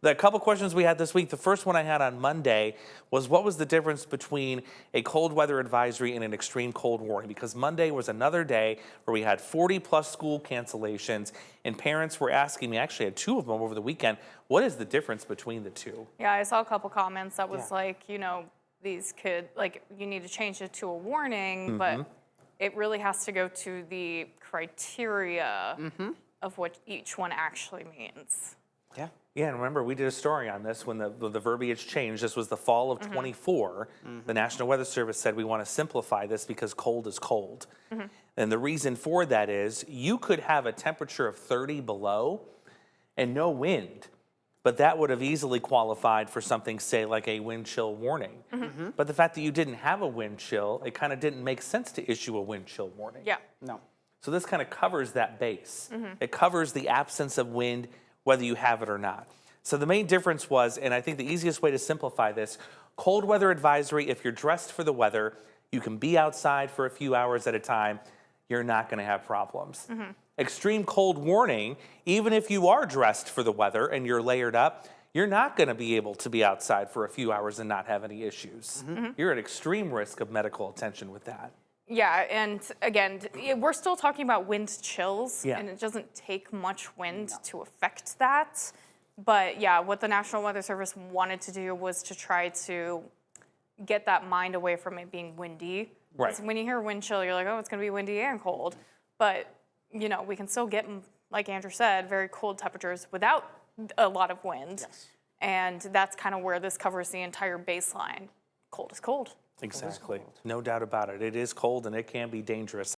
The couple questions we had this week, the first one I had on Monday was what was the difference between a cold weather advisory and an extreme cold warning? Because Monday was another day where we had 40 plus school cancellations, and parents were asking me, I actually had two of them over the weekend, what is the difference between the two? Yeah, I saw a couple comments that was like, these could, like, you need to change it to a warning, but it really has to go to the criteria of what each one actually means. Yeah. Yeah, and remember, we did a story on this when the verbiage changed. This was the fall of 24. The National Weather Service said we want to simplify this because cold is cold. And the reason for that is you could have a temperature of 30 below and no wind, but that would have easily qualified for something, say, like a wind chill warning. But the fact that you didn't have a wind chill, it kind of didn't make sense to issue a wind chill warning. Yeah. No. So this kind of covers that base. It covers the absence of wind, whether you have it or not. So the main difference was, and I think the easiest way to simplify this, cold weather advisory, if you're dressed for the weather, you can be outside for a few hours at a time, you're not going to have problems. Extreme cold warning, even if you are dressed for the weather and you're layered up, you're not going to be able to be outside for a few hours and not have any issues. You're at extreme risk of medical attention with that. Yeah, and again, we're still talking about wind chills, Yeah. and it doesn't take much wind to affect that. But yeah, what the National Weather Service wanted to do was to try to get that mind away from it being windy. Right. 'Cause when you hear wind chill, you're like, oh, it's going to be windy and cold. But, we can still get, like Andrew said, very cold temperatures without a lot of wind. Yes. And that's kind of where this covers the entire baseline. Cold is cold. Exactly. No doubt about it. It is cold and it can be dangerous.